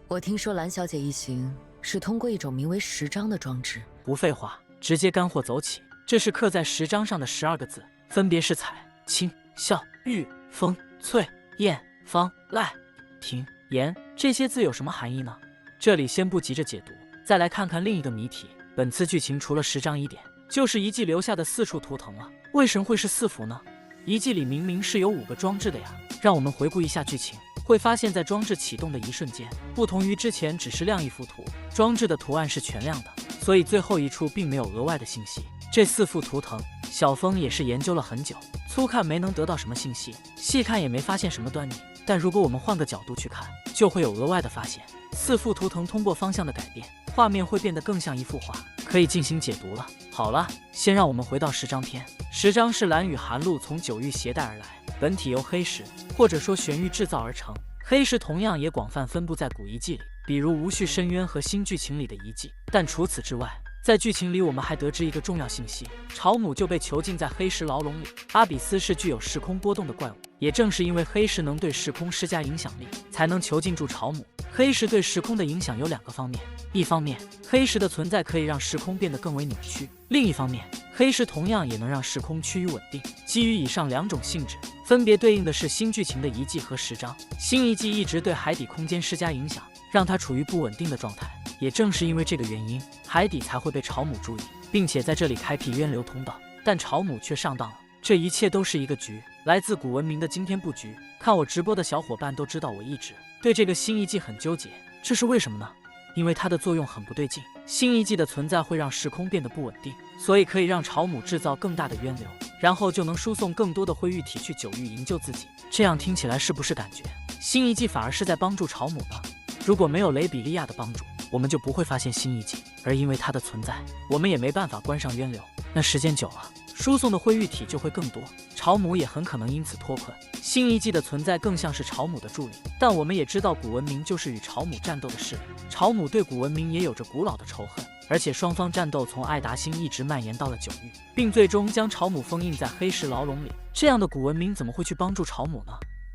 我听说蓝小姐一行是通过一种名为时章的装置。不废话，直接干货走起。这是刻在时章上的12个字，分别是彩、清、孝、玉、风、翠、燕、芳、赖、庭、言。这些字有什么含义呢？这里先不急着解读，再来看看另一个谜题。本次剧情除了10张疑点，就是遗迹留下的4处图腾了。为什么会是4幅呢？遗迹里明明是有5个装置的呀。让我们回顾一下剧情，会发现在装置启动的一瞬间，不同于之前只是亮一幅图，装置的图案是全亮的，所以最后一处并没有额外的信息。这4幅图腾，小峰也是研究了很久，粗看没能得到什么信息，细看也没发现什么端倪。但如果我们换个角度去看，就会有额外的发现。4幅图腾通过方向的改变，画面会变得更像一幅画，可以进行解读了。好了，先让我们回到10章篇。10章是蓝与寒露从九域携带而来，本体由黑石或者说玄玉制造而成。黑石同样也广泛分布在古遗迹里，比如无序深渊和新剧情里的遗迹。但除此之外，在剧情里我们还得知一个重要信息，朝姆就被囚禁在黑石牢笼里。阿比斯是具有时空波动的怪物，也正是因为黑石能对时空施加影响力，才能囚禁住朝姆。黑石对时空的影响有2个方面，一方面，黑石的存在可以让时空变得更为扭曲；另一方面，黑石同样也能让时空趋于稳定。基于以上2种性质，分别对应的是新剧情的遗迹和10章。新遗迹一直对海底空间施加影响，让它处于不稳定的状态。也正是因为这个原因，海底才会被朝姆注意，并且在这里开辟渊流通道。但朝姆却上当了，这一切都是一个局，来自古文明的惊天布局。看我直播的小伙伴都知道，我一直对这个新遗迹很纠结，这是为什么呢？因为它的作用很不对劲。新遗迹的存在会让时空变得不稳定，所以可以让朝姆制造更大的渊流，然后就能输送更多的灰玉体去九域营救自己。这样听起来是不是感觉新遗迹反而是在帮助朝姆呢？如果没有雷比利亚的帮助，我们就不会发现新遗迹，而因为它的存在，我们也没办法关上渊流。那时间久了，输送的灰玉体就会更多，朝姆也很可能因此脱困。新遗迹的存在更像是朝姆的助力，但我们也知道古文明就是与朝姆战斗的势力，朝姆对古文明也有着古老的仇恨，而且双方战斗从艾达星一直蔓延到了九域，并最终将朝姆封印在黑石牢笼里。这样的古文明怎么会去帮助朝姆呢？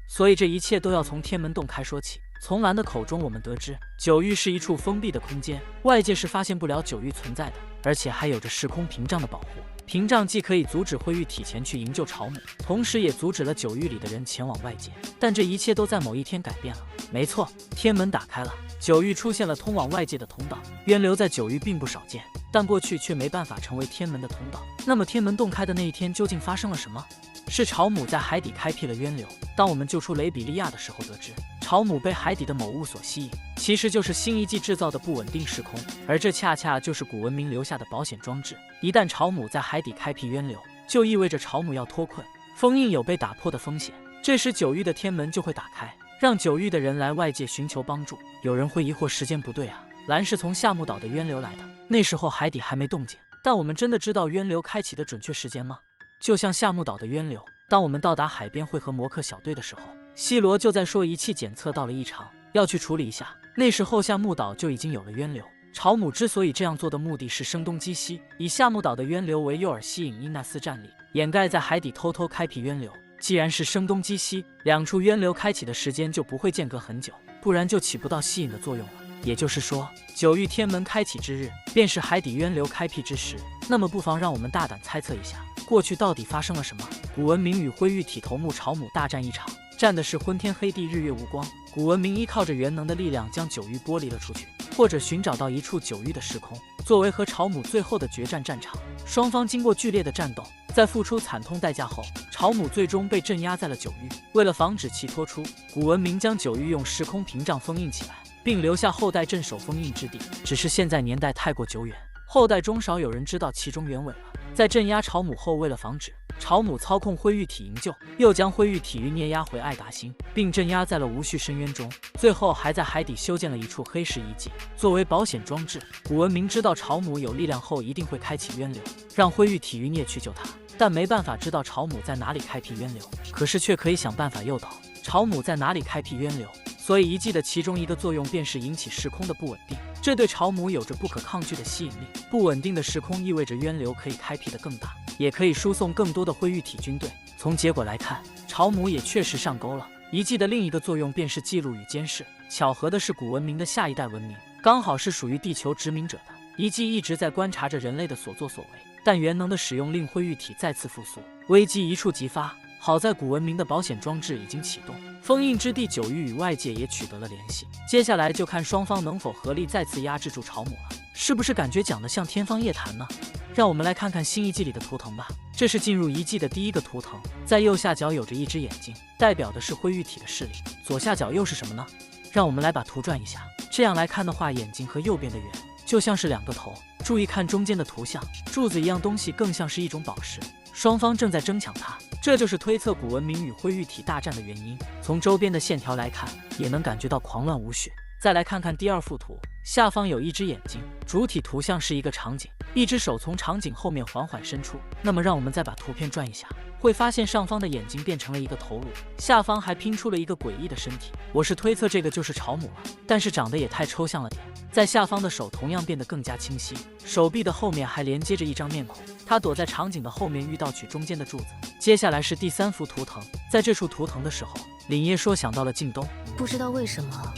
所以这一切都要从天门洞开说起。从蓝的口中我们得知，九域是一处封闭的空间，外界是发现不了九域存在的，而且还有着时空屏障的保护。屏障既可以阻止灰玉体前去营救朝姆，同时也阻止了九域里的人前往外界。但这一切都在某一天改变了。没错，天门打开了，九域出现了通往外界的通道。渊流在九域并不少见，但过去却没办法成为天门的通道。那么天门洞开的那一天究竟发生了什么？是朝姆在海底开辟了渊流。当我们救出雷比利亚的时候，得知朝姆被海底的某物所吸引，其实就是新遗迹制造的不稳定时空，而这恰恰就是古文明留下的保险装置。一旦朝姆在海底开辟渊流，就意味着朝姆要脱困，封印有被打破的风险。这时九域的天门就会打开，让九域的人来外界寻求帮助。有人会疑惑时间不对啊，蓝是从夏目岛的渊流来的，那时候海底还没动静，但我们真的知道渊流开启的准确时间吗？就像夏目岛的渊流，当我们到达海边会合摩克小队的时候，西罗就在说仪器检测到了异常，要去处理一下。那时候夏目岛就已经有了渊流。朝姆之所以这样做的目的是声东击西，以夏目岛的渊流为诱饵，吸引伊奈斯战力，掩盖在海底偷偷开辟渊流。既然是声东击西，两处渊流开启的时间就不会间隔很久，不然就起不到吸引的作用了。也就是说，九域天门开启之日，便是海底渊流开辟之时。那么不妨让我们大胆猜测一下，过去到底发生了什么？古文明与灰玉体头目朝姆大战一场，战的是昏天黑地，日月无光。古文明依靠着元能的力量将九域剥离了出去，或者寻找到一处九域的时空，作为和朝姆最后的决战战场。双方经过剧烈的战斗，在付出惨痛代价后，朝姆最终被镇压在了九域。为了防止其脱出，古文明将九域用时空屏障封印起来，并留下后代镇守封印之地。只是现在年代太过久远，后代中少有人知道其中原委了。在镇压朝姆后，为了防止朝姆操控灰玉体营救，又将灰玉体域捏压回艾达星，并镇压在了无序深渊中。最后还在海底修建了一处黑石遗迹，作为保险装置。古文明知道朝姆有力量后一定会开启渊流，让灰玉体域孽去救他，但没办法知道朝姆在哪里开辟渊流，可是却可以想办法诱导朝姆在哪里开辟渊流。所以遗迹的其中一个作用便是引起时空的不稳定，这对朝姆有着不可抗拒的吸引力。不稳定的时空意味着渊流可以开辟得更大，也可以输送更多的灰玉体军队。从结果来看，朝姆也确实上钩了。遗迹的另一个作用便是记录与监视，巧合的是，古文明的下一代文明刚好是属于地球殖民者的。遗迹一直在观察着人类的所作所为，但元能的使用令灰玉体再次复苏，危机一触即发。好在古文明的保险装置已经启动，封印之地九域与外界也取得了联系。接下来就看双方能否合力再次压制住朝母了。是不是感觉讲得像天方夜谭呢？让我们来看看新遗迹里的图腾吧。这是进入遗迹的第一个图腾，在右下角有着一只眼睛，代表的是灰玉体的势力。左下角又是什么呢？让我们来把图转一下，这样来看的话，眼睛和右边的圆就像是两个头。注意看中间的图像，柱子一样东西更像是一种宝石，双方正在争抢它，这就是推测古文明与灰玉体大战的原因。从周边的线条来看，也能感觉到狂乱无序。再来看看第二幅图，下方有一只眼睛，主体图像是一个场景，一只手从场景后面缓缓伸出。那么让我们再把图片转一下，会发现上方的眼睛变成了一个头颅，下方还拼出了一个诡异的身体。我是推测这个就是朝母了，但是长得也太抽象了点。在下方的手同样变得更加清晰，手臂的后面还连接着一张面孔，他躲在场景的后面遇到取中间的柱子。接下来是第三幅图腾，在这处图腾的时候，凛夜说想到了靳东，不知道为什么，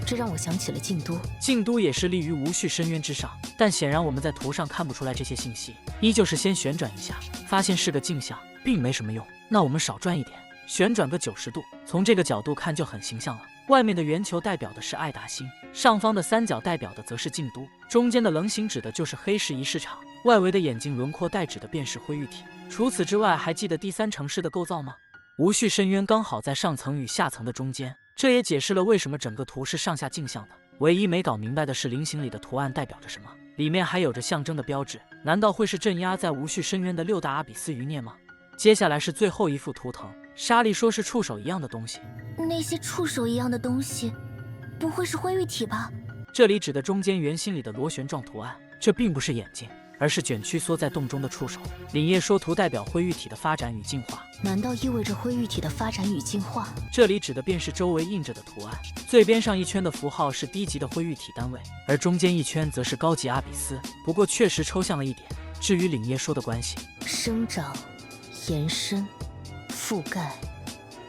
这让我想起了靳都。靳都也是立于无序深渊之上，但显然我们在图上看不出来这些信息，依旧是先旋转一下，发现是个镜像，并没什么用。那我们少转一点，旋转个90度，从这个角度看就很形象了。外面的圆球代表的是爱达星，上方的三角代表的则是靳都，中间的棱形指的就是黑石仪式场，外围的眼睛轮廓代指的便是灰玉体。除此之外，还记得第三城市的构造吗？无序深渊刚好在上层与下层的中间，这也解释了为什么整个图是上下镜像的。唯一没搞明白的是菱形里的图案代表着什么，里面还有着象征的标志，难道会是镇压在无序深渊的6大阿比斯余孽吗？接下来是最后一幅图腾，莎莉说是触手一样的东西。那些触手一样的东西，不会是灰玉体吧？这里指的中间圆心里的螺旋状图案，这并不是眼睛，而是卷曲缩在洞中的触手。凛夜说图代表灰玉体的发展与进化，难道意味着灰玉体的发展与进化？这里指的便是周围印着的图案，最边上一圈的符号是低级的灰玉体单位，而中间一圈则是高级阿比斯。不过确实抽象了一点。至于凛夜说的关系，生长、延伸、覆盖、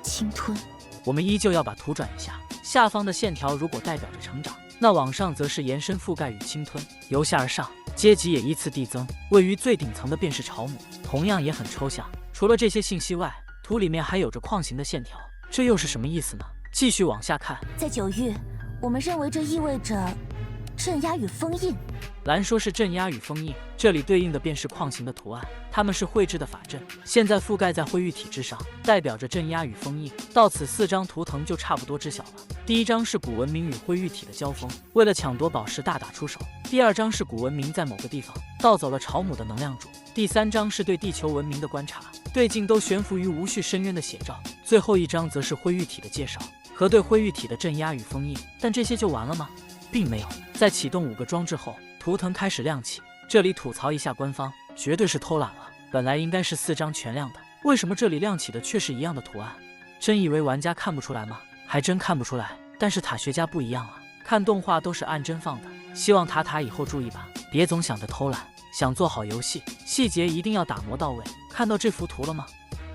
侵吞，我们依旧要把图转一下。下方的线条如果代表着成长，那往上则是延伸、覆盖与侵吞。由下而上，阶级也依次递增，位于最顶层的便是朝母，同样也很抽象。除了这些信息外，图里面还有着框形的线条，这又是什么意思呢？继续往下看，在九域，我们认为这意味着镇压与封印。蓝说是镇压与封印，这里对应的便是框形的图案，它们是绘制的法阵，现在覆盖在灰玉体之上，代表着镇压与封印。到此4张图腾就差不多知晓了。第一张是古文明与灰玉体的交锋，为了抢夺宝石大打出手。第二张是古文明在某个地方盗走了朝母的能量柱。第3章是对地球文明的观察，对镜都悬浮于无序深渊的写照。最后一章则是灰玉体的介绍和对灰玉体的镇压与封印。但这些就完了吗？并没有。在启动5个装置后，图腾开始亮起。这里吐槽一下官方，绝对是偷懒了。本来应该是4张全亮的，为什么这里亮起的却是一样的图案？真以为玩家看不出来吗？还真看不出来。但是塔学家不一样啊，看动画都是按帧放的。希望塔以后注意吧，别总想着偷懒，想做好游戏，细节一定要打磨到位。看到这幅图了吗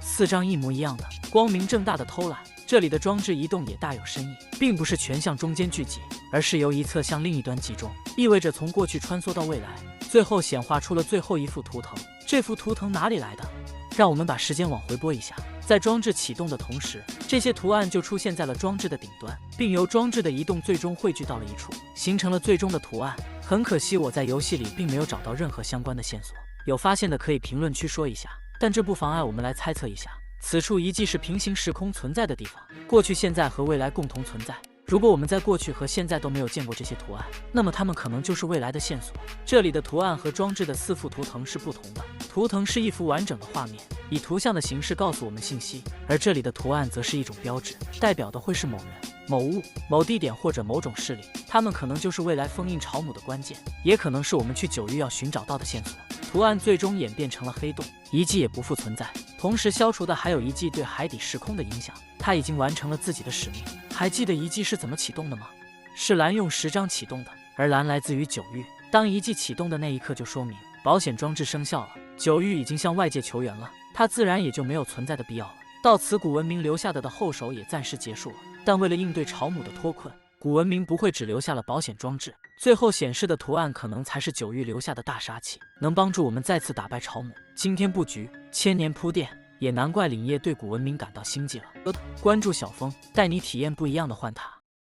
？4张一模一样的，光明正大的偷懒。这里的装置移动也大有深意，并不是全向中间聚集，而是由一侧向另一端集中，意味着从过去穿梭到未来，最后显化出了最后一幅图腾。这幅图腾哪里来的？让我们把时间往回拨一下，在装置启动的同时，这些图案就出现在了装置的顶端，并由装置的移动最终汇聚到了一处，形成了最终的图案。很可惜我在游戏里并没有找到任何相关的线索，有发现的可以评论区说一下，但这不妨碍我们来猜测一下。此处遗迹是平行时空存在的地方，过去、现在和未来共同存在。如果我们在过去和现在都没有见过这些图案，那么它们可能就是未来的线索。这里的图案和装置的4幅图腾是不同的，图腾是一幅完整的画面，以图像的形式告诉我们信息，而这里的图案则是一种标志，代表的会是某人、某物、某地点或者某种势力，它们可能就是未来封印朝母的关键，也可能是我们去9域要寻找到的线索。图案最终演变成了黑洞，遗迹也不复存在，同时消除的还有遗迹对海底时空的影响。它已经完成了自己的使命。还记得遗迹是怎么启动的吗？是蓝用10张启动的，而蓝来自于9域。当遗迹启动的那一刻，就说明保险装置生效了，9域已经向外界求援了，它自然也就没有存在的必要了。到此古文明留下的后手也暂时结束了，但为了应对朝母的脱困，古文明不会只留下了保险装置，最后显示的图案可能才是九域留下的大杀器，能帮助我们再次打败朝母，惊天布局，千年铺垫。也难怪凛夜对古文明感到心悸了。关注小峰，带你体验不一样的幻塔。